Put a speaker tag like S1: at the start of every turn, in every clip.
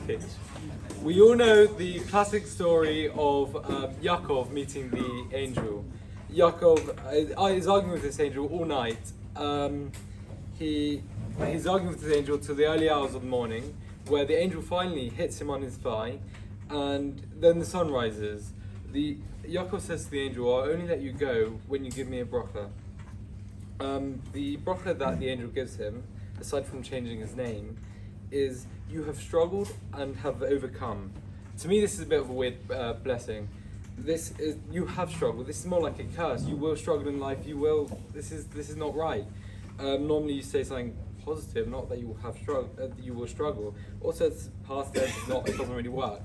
S1: Okay. We all know the classic story of Yaakov meeting the angel. Yaakov is arguing with this angel all night. He's arguing with this angel till the early hours of the morning, where the angel finally hits him on his thigh, and then the sun rises. Yaakov says to the angel, "I'll only let you go when you give me a bracha." The bracha that the angel gives him, aside from changing his name, is "You have struggled and have overcome." To me, this is a bit of a weird blessing. This is "You have struggled." This is more like a curse. You will struggle in life. You will. This is not right. Normally, you say something positive, not that you will have you will struggle. Also, it's past tense. It doesn't really work.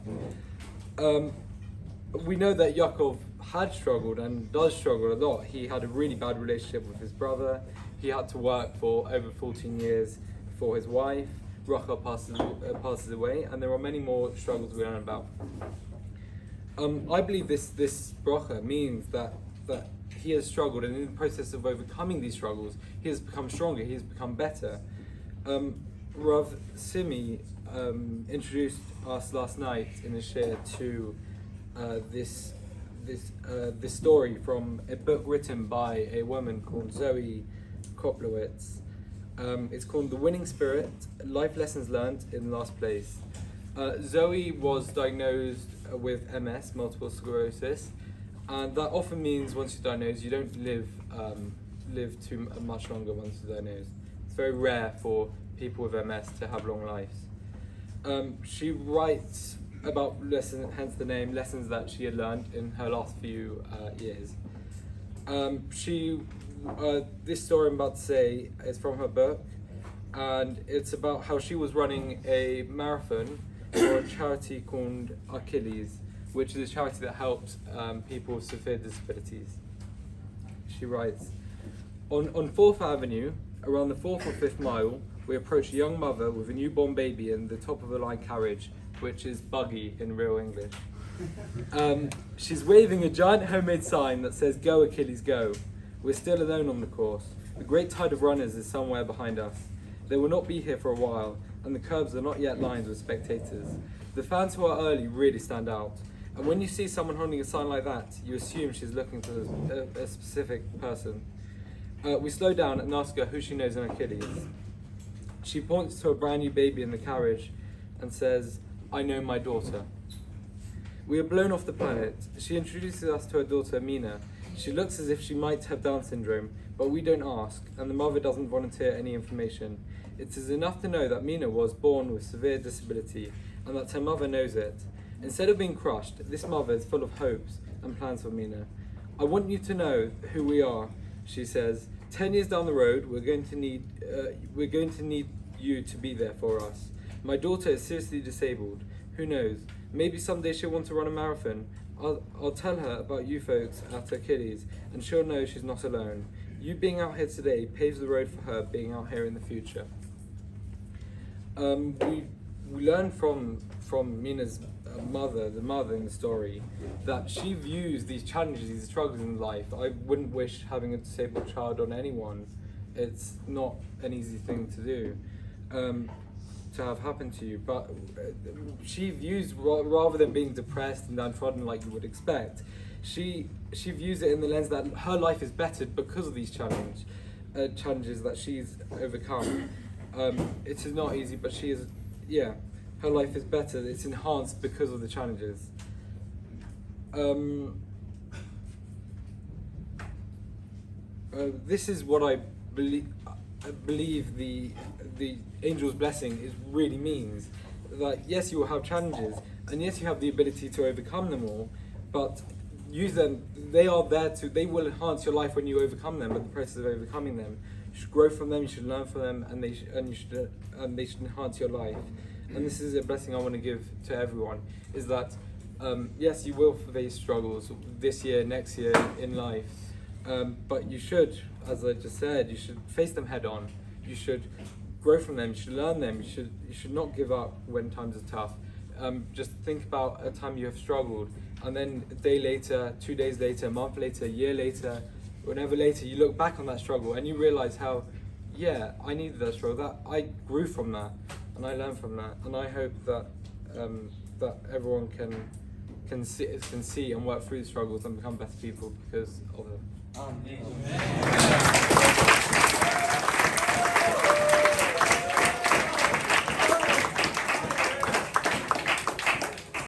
S1: We know that Yaakov had struggled and does struggle a lot. He had a really bad relationship with his brother. He had to work for over 14 years for his wife. Rachel passes away, and there are many more struggles we learn about. I believe this bracha means that he has struggled, and in the process of overcoming these struggles, he has become stronger. He has become better. Rav Simi introduced us last night in a share to this story from a book written by a woman called Zoe Koplowitz. It's called The Winning Spirit, Life Lessons Learned in Last Place. Zoe was diagnosed with MS, multiple sclerosis, and that often means once you're diagnosed, you don't live too much longer once you're diagnosed. It's very rare for people with MS to have long lives. She writes about lessons, hence the name, lessons that she had learned in her last few years. This story I'm about to say is from her book, and it's about how she was running a marathon for a charity called Achilles, which is a charity that helps people with severe disabilities. She writes, on 4th Avenue, around the 4th or 5th mile, we approach a young mother with a newborn baby in the top of a line carriage, which is buggy in real English. She's waving a giant homemade sign that says, "Go Achilles, go." We're still alone on the course. The great tide of runners is somewhere behind us. They will not be here for a while, and the curbs are not yet lined with spectators. The fans who are early really stand out, and when you see someone holding a sign like that, you assume she's looking for a specific person. We slow down and ask her who she knows in Achilles. She points to a brand new baby in the carriage and says, "I know my daughter." We are blown off the planet. She introduces us to her daughter, Mina. She looks as if she might have Down syndrome, but we don't ask, and the mother doesn't volunteer any information. It is enough to know that Mina was born with severe disability, and that her mother knows it. Instead of being crushed, this mother is full of hopes and plans for Mina. "I want you to know who we are," she says. 10 years down the road, we're going to need you to be there for us. My daughter is seriously disabled. Who knows? Maybe someday she'll want to run a marathon. I'll tell her about you folks at Achilles, and she'll know she's not alone. You being out here today paves the road for her being out here in the future. We learn from Mina's mother, the mother in the story, that she views these challenges, these struggles in life. I wouldn't wish having a disabled child on anyone. It's not an easy thing to do. To have happened to you, but she views, rather than being depressed and downtrodden like you would expect, she views it in the lens that her life is bettered because of these challenges that she's overcome. It is not easy, but her life is better. It's enhanced because of the challenges. This is what I believe the angel's blessing really means. That yes, you will have challenges, and yes, you have the ability to overcome them all, but use them. They will enhance your life when you overcome them. But the process of overcoming them, you should grow from them, you should learn from them, and they should enhance your life. And this is a blessing I want to give to everyone, is that yes, you will face struggles this year, next year in life, but you should, as I just said, you should face them head on. You should grow from them. You should learn them. You should not give up when times are tough. Just think about a time you have struggled, and then a day later, 2 days later, a month later, a year later, whenever later, you look back on that struggle and you realize how, I needed that struggle. That I grew from that, and I learned from that. And I hope that that everyone can see and work through struggles and become better people because of it.
S2: Amen.